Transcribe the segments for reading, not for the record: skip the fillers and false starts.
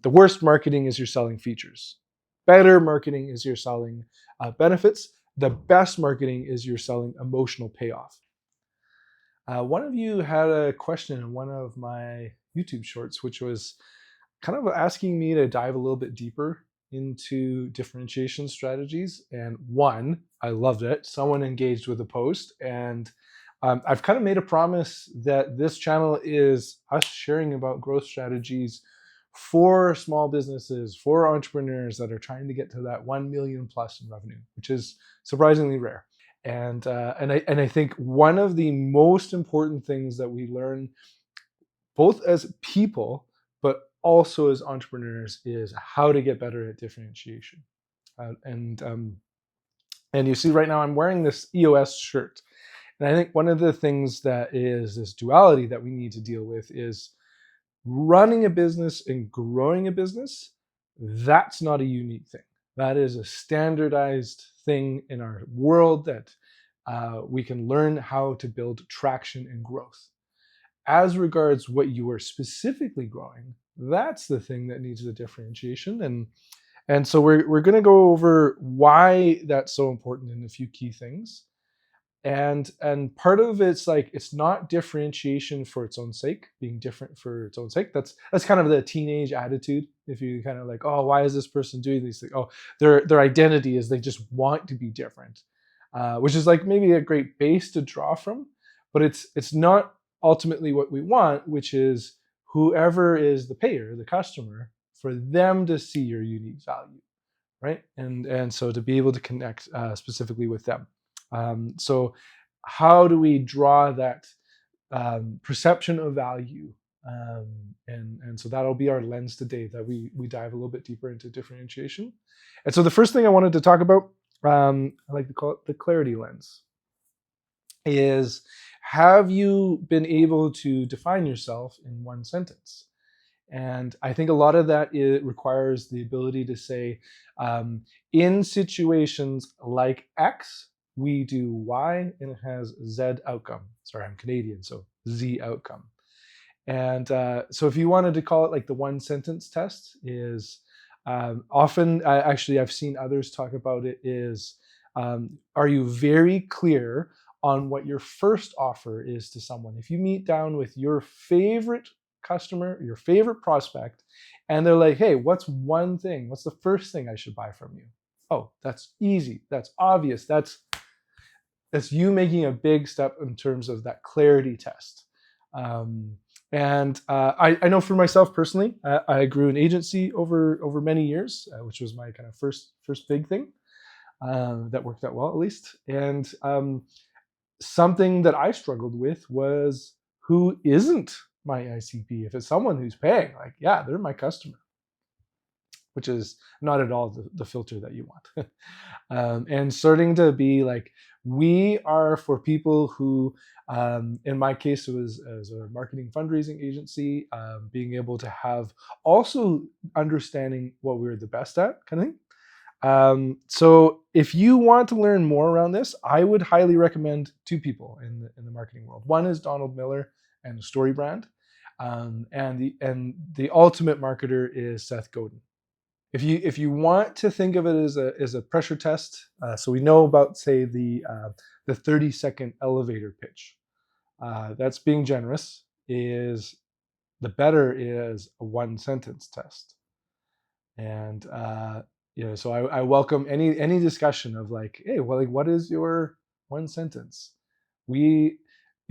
The worst marketing is you're selling features. Better marketing is you're selling benefits. The best marketing is you're selling emotional payoff. One of you had a question in one of my YouTube shorts, which was kind of asking me to dive a little bit deeper into differentiation strategies. And one, I loved it. Someone engaged with a post, and I've kind of made a promise that this channel is us sharing about growth strategies for small businesses, for entrepreneurs that are trying to get to that 1 million plus in revenue, which is surprisingly rare. And I think one of the most important things that we learn, both as people, but also as entrepreneurs, is how to get better at differentiation. Uh, and um, and you see right now I'm wearing this EOS shirt, and I think one of the things that is this duality that we need to deal with is running a business and growing a business. That's not a unique thing. That is a standardized thing in our world that we can learn how to build traction and growth. As regards what you are specifically growing, that's the thing that needs the differentiation. And so we're going to go over why that's so important in a few key things. And part of it's like, it's not differentiation for its own sake, being different for its own sake. That's kind of the teenage attitude. If you kind of like, oh, why is this person doing these things? Oh, their identity is they just want to be different, which is like maybe a great base to draw from, but it's not ultimately what we want, which is whoever is the payer, the customer, for them to see your unique value, right? And so to be able to connect specifically with them. So how do we draw that perception of value? And so that'll be our lens today, that we dive a little bit deeper into differentiation. And so the first thing I wanted to talk about, I like to call it the clarity lens, is have you been able to define yourself in one sentence? And I think a lot of that requires the ability to say, in situations like X, we do Y and it has Z outcome. Sorry, I'm Canadian, so Z outcome. And so if you wanted to call it like the one sentence test, is often, actually, I've seen others talk about it, is are you very clear on what your first offer is to someone? If you meet down with your favorite customer, your favorite prospect, and they're like, hey, what's one thing? What's the first thing I should buy from you? Oh, that's easy. That's obvious. That's you making a big step in terms of that clarity test. I know for myself personally, I grew an agency over many years, which was my kind of first big thing that worked out well, at least. And something that I struggled with was, who isn't my ICP? If it's someone who's paying, like, yeah, they're my customer, which is not at all the filter that you want. And starting to be like, we are for people who, in my case, it was as a marketing fundraising agency, being able to have also understanding what we're the best at, kind of thing. So if you want to learn more around this, I would highly recommend two people in the marketing world. One is Donald Miller and Story Brand, and the ultimate marketer is Seth Godin. If you want to think of it as a pressure test, so we know about, say, the 30-second elevator pitch. That's being generous. Is the better is a one sentence test. And so I welcome any discussion of like, hey, well, like, what is your one sentence? You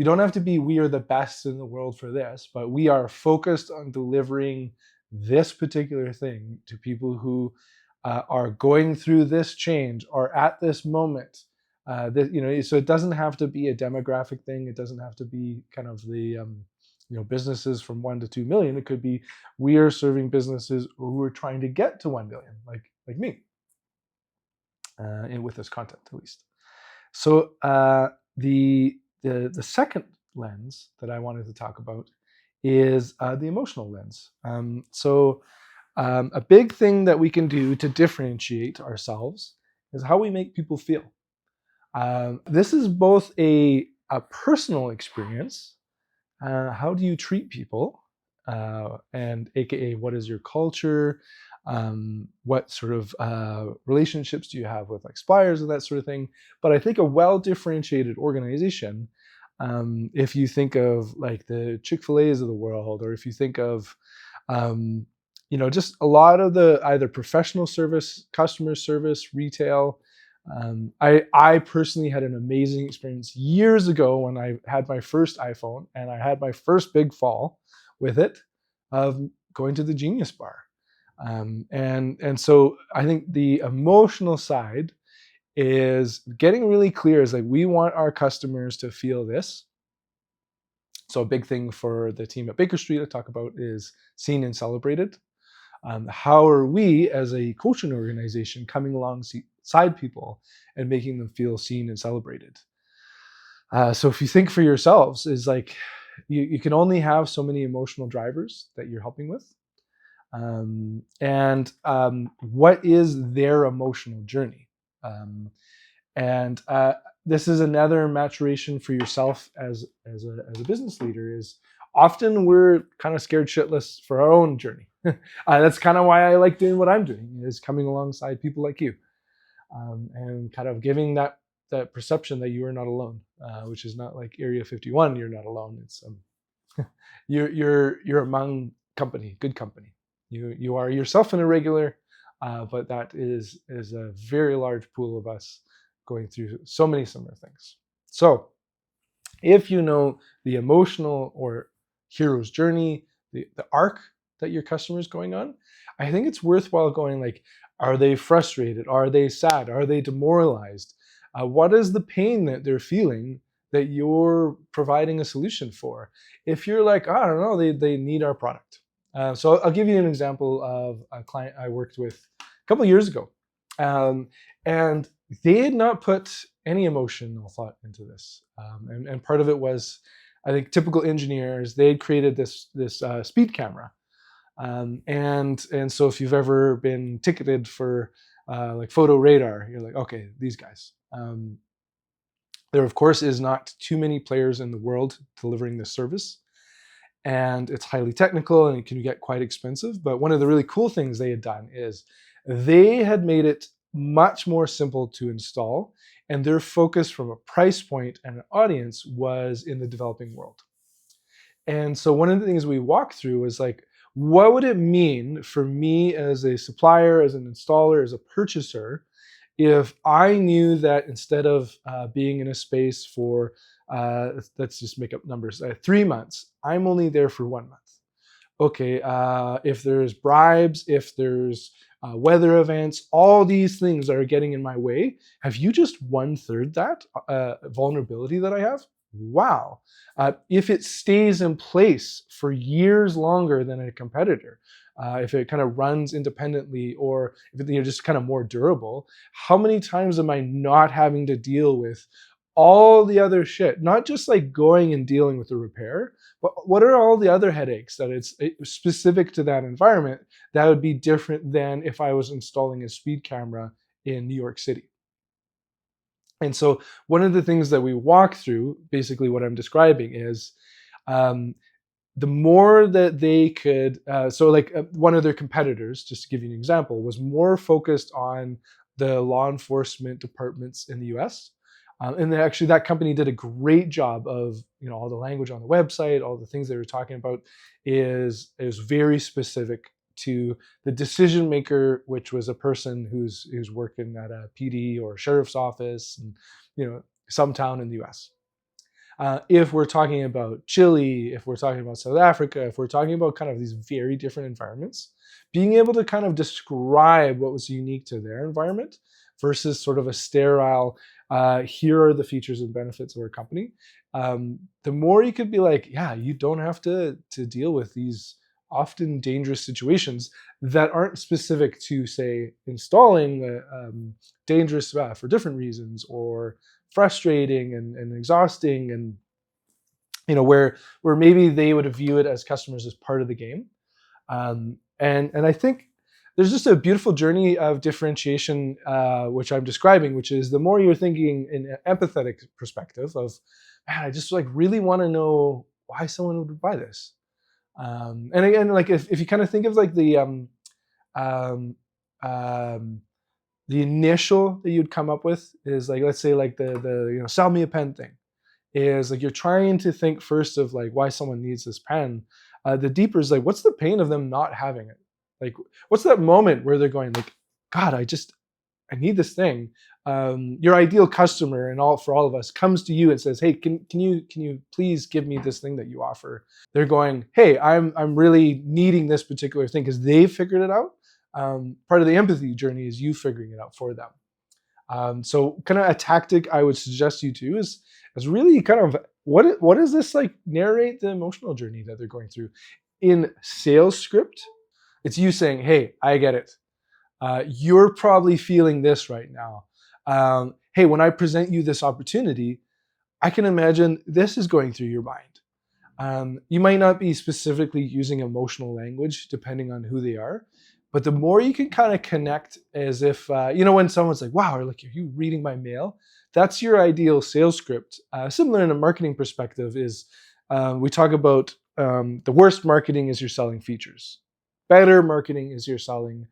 don't have to be, we are the best in the world for this, but we are focused on delivering this particular thing to people who are going through this change or at this moment. So it doesn't have to be a demographic thing. It doesn't have to be kind of the businesses from 1 to 2 million. It could be, we are serving businesses who are trying to get to 1 billion, like me, and with this content at least. So the second lens that I wanted to talk about is the emotional lens. A big thing that we can do to differentiate ourselves is how we make people feel. This is both a personal experience. How do you treat people? and AKA what is your culture, what sort of relationships do you have with like suppliers and that sort of thing. But I think a well-differentiated organization, if you think of like the Chick-fil-A's of the world, or if you think of um, just a lot of the either professional service, customer service, retail. I personally had an amazing experience years ago when I had my first iPhone and I had my first big fall with it, of going to the Genius Bar. And so I think the emotional side is getting really clear, is like, we want our customers to feel this. So a big thing for the team at Baker Street to talk about is seen and celebrated. How are we as a coaching organization coming alongside people and making them feel seen and celebrated? So if you think for yourselves, is like, you can only have so many emotional drivers that you're helping with. And what is their emotional journey? And this is another maturation for yourself as a business leader, is often we're kind of scared shitless for our own journey. That's kind of why I like doing what I'm doing, is coming alongside people like you, and kind of giving that perception that you are not alone, which is not like Area 51. You're not alone. It's you're among company, good company. You are yourself an irregular, but that is a very large pool of us going through so many similar things. So if you know the emotional or hero's journey, the arc that your customer is going on, I think it's worthwhile going like, are they frustrated? Are they sad? Are they demoralized? What is the pain that they're feeling that you're providing a solution for? If you're like, I don't know, they need our product. So I'll give you an example of a client I worked with a couple of years ago. And they had not put any emotional thought into this. And part of it was, I think, typical engineers. They had created this speed camera. And so if you've ever been ticketed for like photo radar, you're like, okay, these guys. There, of course, is not too many players in the world delivering this service. And it's highly technical and it can get quite expensive. But one of the really cool things they had done is they had made it much more simple to install, and their focus from a price point and an audience was in the developing world. And so one of the things we walked through was like, what would it mean for me as a supplier, as an installer, as a purchaser, if I knew that instead of being in a space for, let's just make up numbers, 3 months, I'm only there for 1 month. Okay, if there's bribes, if there's weather events, all these things that are getting in my way, have you just 1/3 that vulnerability that I have? Wow. If it stays in place for years longer than a competitor, if it kind of runs independently, or if it's just kind of more durable, how many times am I not having to deal with all the other shit? Not just like going and dealing with the repair, but what are all the other headaches that it's specific to that environment that would be different than if I was installing a speed camera in New York City? And so one of the things that we walk through, basically what I'm describing, is the more that they could, one of their competitors, just to give you an example, was more focused on the law enforcement departments in the US. And actually that company did a great job of, all the language on the website, all the things they were talking about is very specific to the decision maker, which was a person who's working at a PD or sheriff's office, and some town in the US. If we're talking about Chile, if we're talking about South Africa, if we're talking about kind of these very different environments, being able to kind of describe what was unique to their environment versus sort of a sterile, here are the features and benefits of our company. The more you could be like, yeah, you don't have to deal with these often dangerous situations that aren't specific to, say, installing dangerous for different reasons, or frustrating and exhausting, and where maybe they would view it as customers as part of the game. And I think there's just a beautiful journey of differentiation, which I'm describing, which is the more you're thinking in an empathetic perspective of, man, I just like really want to know why someone would buy this. And again, like if you kind of think of like um, um, the initial that you'd come up with is like, let's say like the sell me a pen thing is like you're trying to think first of like why someone needs this pen. The deeper is like, what's the pain of them not having it? Like, what's that moment where they're going like, God, I need this thing. Your ideal customer and all for all of us comes to you and says, hey, can you please give me this thing that you offer? They're going, hey, I'm really needing this particular thing because they've figured it out. Part of the empathy journey is you figuring it out for them. So kind of a tactic I would suggest you to is really kind of what is this like narrate the emotional journey that they're going through. In sales script, it's you saying, hey, I get it. You're probably feeling this right now. Hey, when I present you this opportunity, I can imagine this is going through your mind. You might not be specifically using emotional language depending on who they are, but the more you can kind of connect as if, when someone's like, wow, like, are you reading my mail? That's your ideal sales script. Similar in a marketing perspective is we talk about the worst marketing is you're selling features. Better marketing is you're selling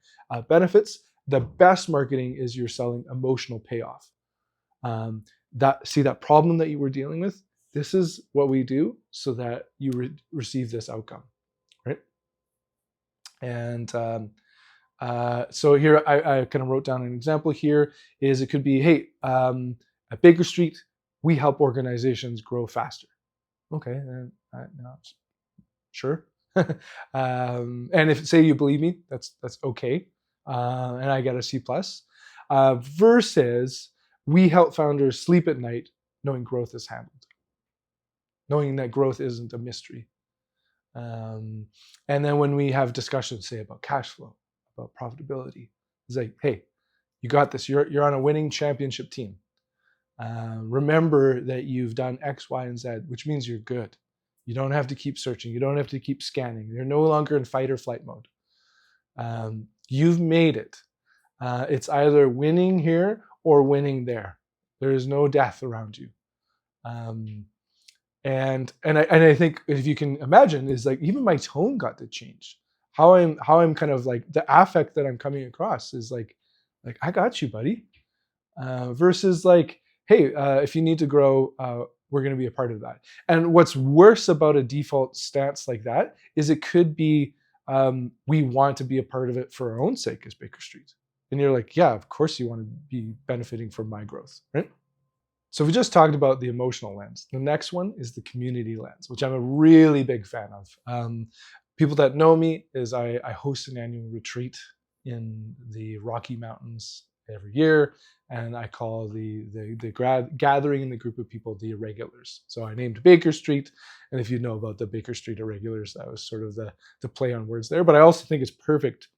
benefits. The best marketing is you're selling emotional payoff. That problem that you were dealing with, this is what we do so that you receive this outcome, right? And so here I kind of wrote down an example here is it could be, hey, at Baker Street, we help organizations grow faster. Okay, no, sure. And if say you believe me, that's okay. And I get a C plus. Versus we help founders sleep at night knowing growth is handled, knowing that growth isn't a mystery. And then when we have discussions, say about cash flow, about profitability, it's like, hey, you got this. You're on a winning championship team. Remember that you've done X, Y, and Z, which means you're good. You don't have to keep searching. You don't have to keep scanning. You're no longer in fight or flight mode. You've made it. It's either winning here or winning there. There is no death around you. And I think if you can imagine is like even my tone got to change. How I'm kind of like the affect that I'm coming across is like I got you, buddy. Versus like, hey, if you need to grow, we're going to be a part of that. And what's worse about a default stance like that is it could be we want to be a part of it for our own sake as Baker Street. And you're like, yeah, of course you want to be benefiting from my growth, right? So we just talked about the emotional lens. The next one is the community lens, which I'm a really big fan of. People that know me is I host an annual retreat in the Rocky Mountains every year, and I call the gathering in the group of people the irregulars. So I named Baker Street, and if you know about the Baker Street irregulars, that was sort of the play on words there. But I also think it's perfect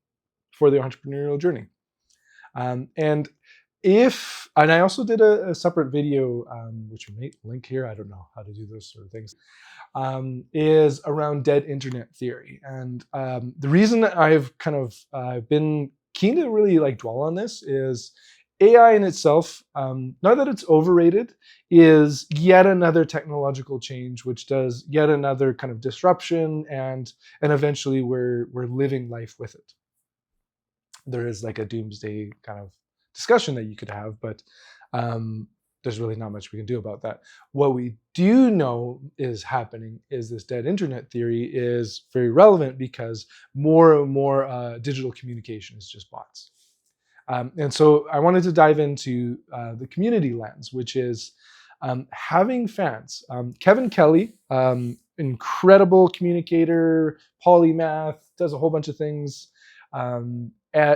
for the entrepreneurial journey. And I also did a separate video, which we may link here. I don't know how to do those sort of things. Is around dead internet theory. And the reason that I've kind of been keen to really like dwell on this is AI in itself, not that it's overrated, is yet another technological change which does yet another kind of disruption, and eventually we're living life with it. There is like a doomsday kind of discussion that you could have, but there's really not much we can do about that. What we do know is happening is this dead internet theory is very relevant because more and more digital communication is just bots. And so I wanted to dive into the community lens, which is having fans. Kevin Kelly, incredible communicator, polymath, does a whole bunch of things.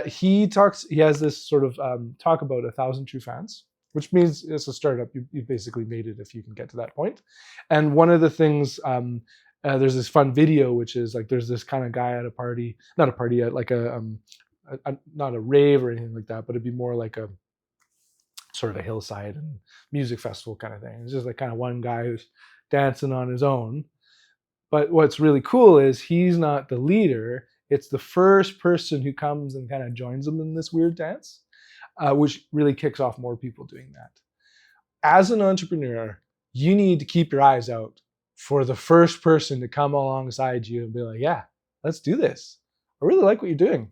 He has this sort of talk about 1,000 true fans, which means it's a startup. You've basically made it if you can get to that point. And one of the things, there's this fun video, which is like there's this kind of guy at a party, not a party, at like not a rave or anything like that, but it'd be more like a sort of a hillside and music festival kind of thing. It's just like kind of one guy who's dancing on his own. But what's really cool is he's not the leader. It's the first person who comes and kind of joins them in this weird dance, which really kicks off more people doing that. As an entrepreneur, you need to keep your eyes out for the first person to come alongside you and be like, yeah, let's do this. I really like what you're doing.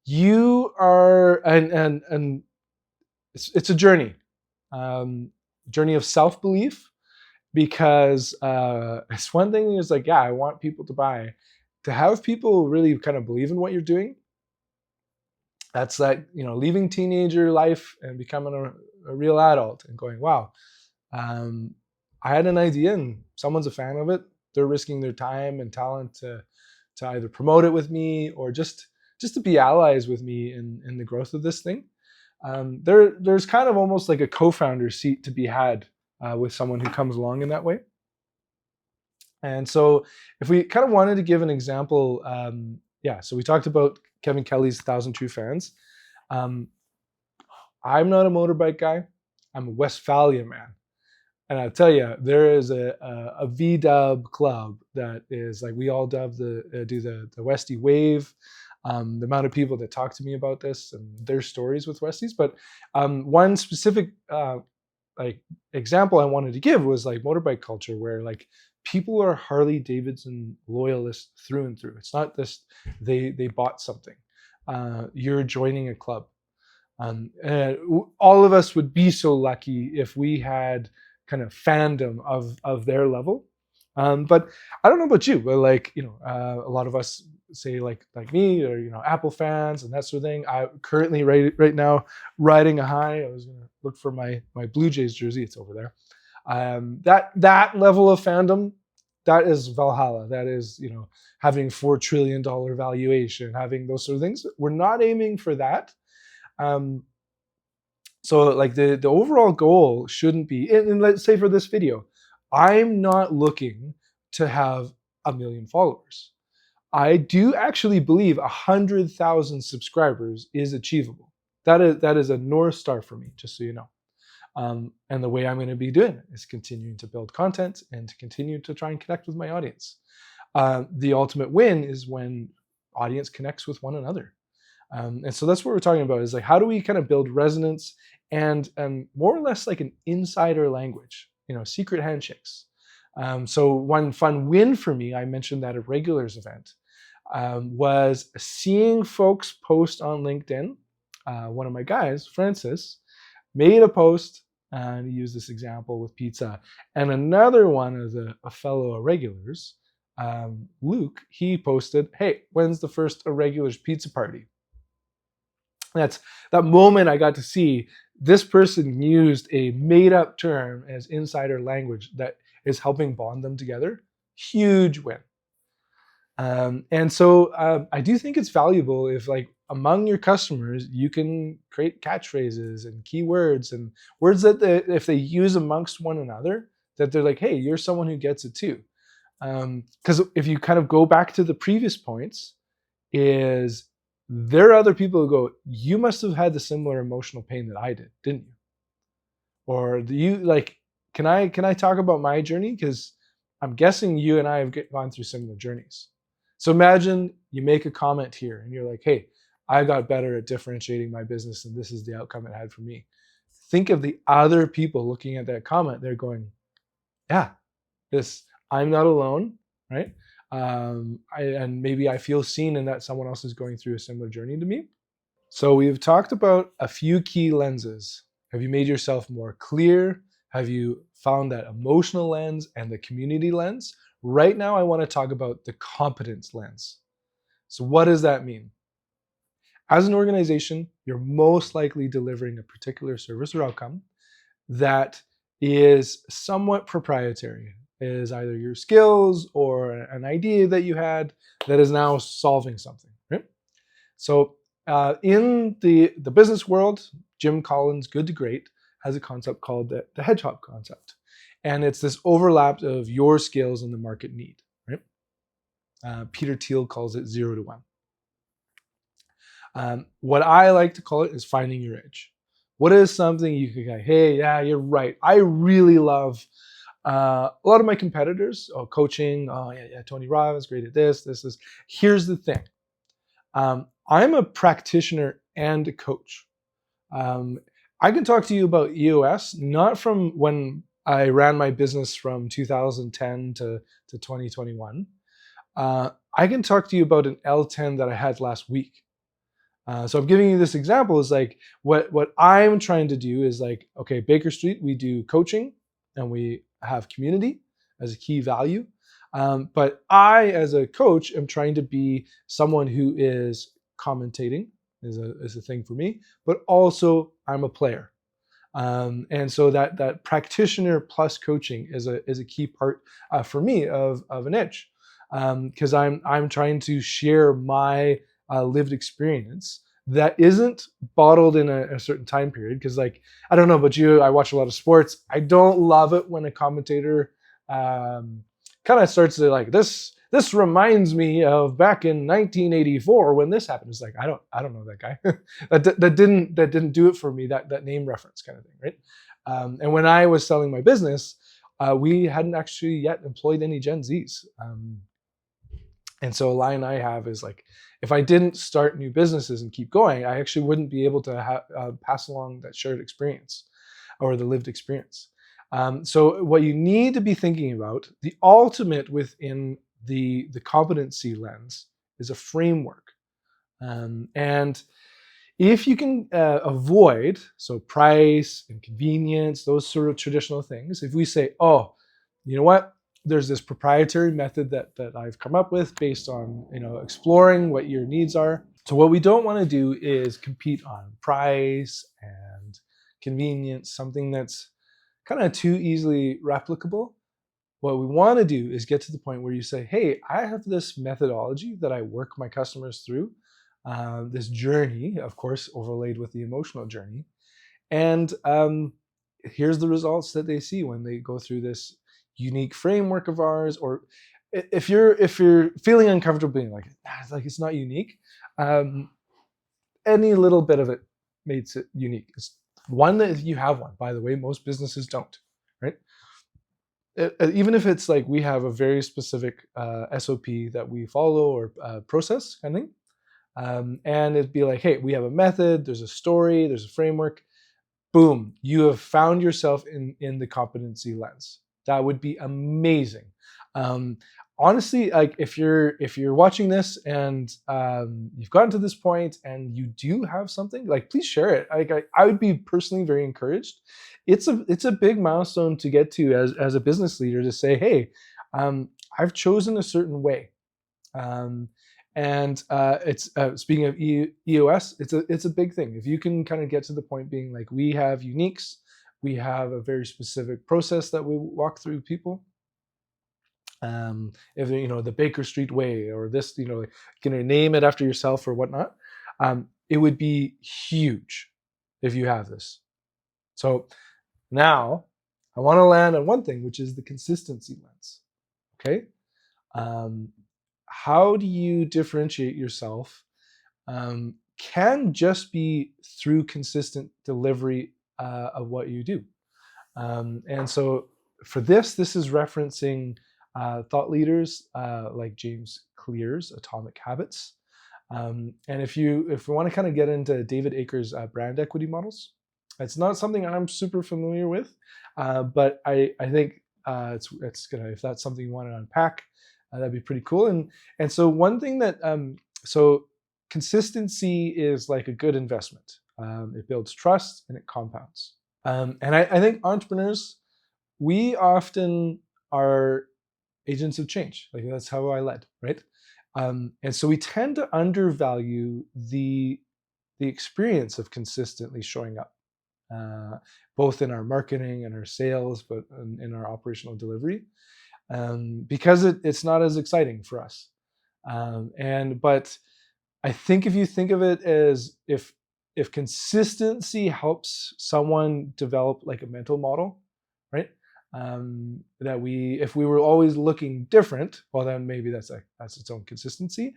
You are, and it's a journey, journey of self-belief, because it's one thing is like, yeah, I want people to buy. To have people really kind of believe in what you're doing, that's like, leaving teenager life and becoming a real adult and going, wow, I had an idea and someone's a fan of it. They're risking their time and talent to either promote it with me or just to be allies with me in the growth of this thing. There's kind of almost like a co-founder seat to be had with someone who comes along in that way. And so if we kind of wanted to give an example, so we talked about Kevin Kelly's 1,000 True Fans. I'm not a motorbike guy. I'm a Westphalia man. And I'll tell you, there is a V-dub club that is like, we all do the Westie wave. The amount of people that talk to me about this and their stories with Westies. But one specific example I wanted to give was like motorbike culture, where like people are Harley Davidson loyalists through and through. It's not this, they bought something. You're joining a club. And all of us would be so lucky if we had kind of fandom of their level. But I don't know about you, but like, a lot of us say like me, or, Apple fans and that sort of thing. I currently right now riding a high. I was going to look for my Blue Jays jersey. It's over there. That level of fandom, that is Valhalla. That is, having $4 trillion valuation, having those sort of things. We're not aiming for that. So like the overall goal shouldn't be, and let's say for this video, I'm not looking to have 1 million followers. I do actually believe 100,000 subscribers is achievable. That is a North Star for me, just so you know. And the way I'm going to be doing it is continuing to build content and to continue to try and connect with my audience. The ultimate win is when audience connects with one another. And so that's what we're talking about, is like, how do we kind of build resonance and more or less like an insider language, secret handshakes. So one fun win for me, I mentioned that at Regulars event, was seeing folks post on LinkedIn. One of my guys, Francis, made a post and he used this example with pizza. And another one of a fellow Irregulars, Luke, he posted, hey, when's the first Irregulars pizza party? That's that moment I got to see this person used a made-up term as insider language that is helping bond them together. Huge win. And so I do think it's valuable if, like, among your customers, you can create catchphrases and keywords and words that if they use amongst one another, that they're like, hey, you're someone who gets it too. Because if you kind of go back to the previous points, is there are other people who go, you must have had the similar emotional pain that I did, didn't you? Or do you, like, can I talk about my journey? Because I'm guessing you and I have gone through similar journeys. So imagine you make a comment here and you're like, hey, I got better at differentiating my business and this is the outcome it had for me. Think of the other people looking at that comment. They're going, yeah, I'm not alone, right? And maybe I feel seen in that someone else is going through a similar journey to me. So we've talked about a few key lenses. Have you made yourself more clear? Have you found that emotional lens and the community lens? Right now, I want to talk about the competence lens. So what does that mean? As an organization, you're most likely delivering a particular service or outcome that is somewhat proprietary. It is either your skills or an idea that you had that is now solving something, right? So in the business world, Jim Collins, Good to Great, has a concept called the hedgehog concept. And it's this overlap of your skills and the market need, right? Peter Thiel calls it 0 to 1. What I like to call it is finding your edge. What is something you can go, hey, yeah, you're right. I really love a lot of my competitors, coaching, Tony Robbins, great at this. Here's the thing. I'm a practitioner and a coach. I can talk to you about EOS, not from when I ran my business from 2010 to 2021. I can talk to you about an L10 that I had last week. So I'm giving you this example is like what I'm trying to do is like, okay, Baker Street, we do coaching and we have community as a key value. But I, as a coach, am trying to be someone who is commentating is a thing for me, but also I'm a player. And so that practitioner plus coaching is a key part for me of an edge, because I'm trying to share my lived experience that isn't bottled in a certain time period. Because like I don't know about you, I watch a lot of sports. I don't love it when a commentator kind of starts to like this. This reminds me of back in 1984 when this happened. It's like I don't know that guy. that didn't do it for me. That name reference kind of thing, right? And when I was selling my business, we hadn't actually yet employed any Gen Zs. And so a line I have is like, if I didn't start new businesses and keep going, I actually wouldn't be able to pass along that shared experience or the lived experience. So what you need to be thinking about, the ultimate within the competency lens is a framework. And if you can avoid, so price and convenience, those sort of traditional things, if we say, oh, you know what, there's this proprietary method that I've come up with based on exploring what your needs are. So what we don't want to do is compete on price and convenience, something that's kind of too easily replicable. What we want to do is get to the point where you say, hey, I have this methodology that I work my customers through, this journey, of course, overlaid with the emotional journey. And here's the results that they see when they go through this unique framework of ours. Or if you're feeling uncomfortable being like, it's not unique, any little bit of it makes it unique. It's one that if you have one, by the way, most businesses don't, right? Even if it's like we have a very specific SOP that we follow or process kind of thing, and it'd be like, hey, we have a method, there's a story, there's a framework. Boom, you have found yourself in the competency lens. That would be amazing. Honestly, like if you're watching this and you've gotten to this point and you do have something, like please share it. I would be personally very encouraged. It's a big milestone to get to as a business leader to say, hey, I've chosen a certain way. And it's speaking of EOS, it's a big thing. If you can kind of get to the point being like, we have uniques, we have a very specific process that we walk through people. If the Baker Street way or this, can name it after yourself or whatnot, it would be huge if you have this. So now I want to land on one thing, which is the consistency lens. Okay. How do you differentiate yourself? Can just be through consistent delivery of what you do. And so for this is referencing thought leaders like James Clear's Atomic Habits. And if we want to kind of get into David Aker's brand equity models, it's not something I'm super familiar with, but I think it's gonna, if that's something you want to unpack, that'd be pretty cool. And so one thing that so consistency is like a good investment. It builds trust and it compounds. And I think entrepreneurs, we often are agents of change. Like that's how I led, right? And so we tend to undervalue the experience of consistently showing up, both in our marketing and our sales, but in our operational delivery, because it's not as exciting for us. But I think if you think of it as if consistency helps someone develop like a mental model, right? That if we were always looking different, well, then maybe that's its own consistency.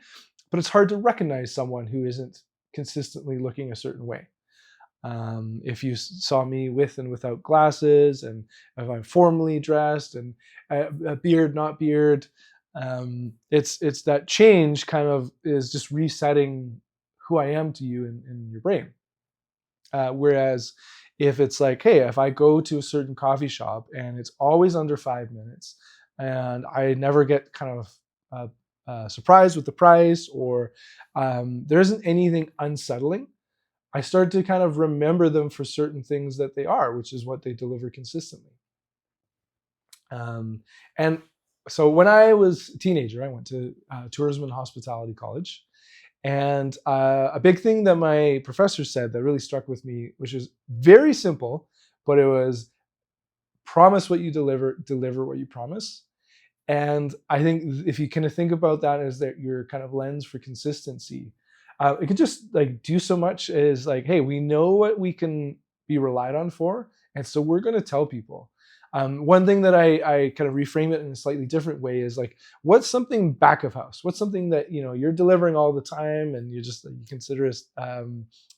But it's hard to recognize someone who isn't consistently looking a certain way. If you saw me with and without glasses, and if I'm formally dressed and a beard, not beard, it's that change kind of is just resetting who I am to you in your brain. Whereas if it's like, hey, if I go to a certain coffee shop and it's always under 5 minutes and I never get kind of surprised with the price, or there isn't anything unsettling, I start to kind of remember them for certain things that they are, which is what they deliver consistently. And so when I was a teenager, I went to tourism and hospitality college. And a big thing that my professor said that really struck with me, which is very simple, but it was promise what you deliver, deliver what you promise. And I think if you kind of think about that as that your kind of lens for consistency, it could just like do so much as like, hey, we know what we can be relied on for, and so we're going to tell people. One thing that I kind of reframe it in a slightly different way is like, what's something back of house? What's something that you're delivering all the time, and you consider as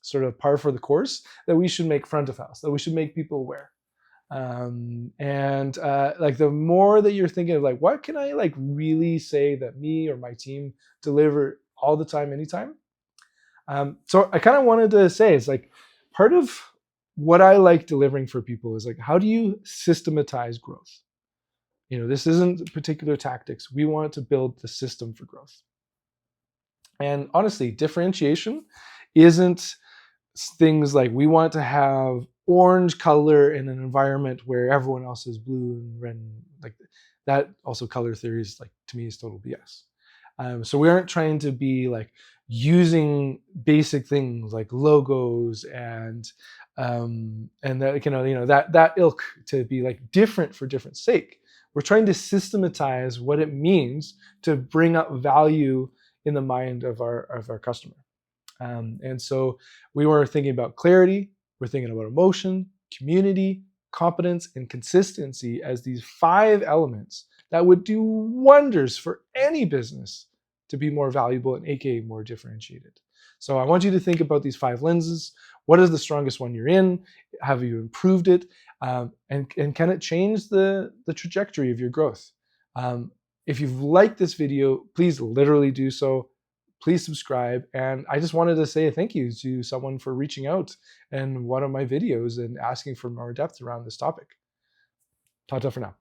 sort of par for the course, that we should make front of house, that we should make people aware. And like the more that you're thinking of like, what can I like really say that me or my team deliver all the time, anytime? So I kind of wanted to say, it's like part of what I like delivering for people is like, how do you systematize growth? This isn't particular tactics. We want to build the system for growth. And honestly, differentiation isn't things like we want to have orange color in an environment where everyone else is blue and red, like that. Also, color theory is like, to me, is total BS. So we aren't trying to be like using basic things like logos and that that ilk to be like different for different sake. We're trying to systematize what it means to bring up value in the mind of our customer. And so we were thinking about clarity, we're thinking about emotion, community, competence, and consistency as these 5 elements that would do wonders for any business to be more valuable and aka more differentiated. So I want you to think about these 5 lenses. What is the strongest one you're in? Have you improved it? And can it change the trajectory of your growth? If you've liked this video, please literally do so. Please subscribe. And I just wanted to say thank you to someone for reaching out in one of my videos and asking for more depth around this topic. Ta-ta for now.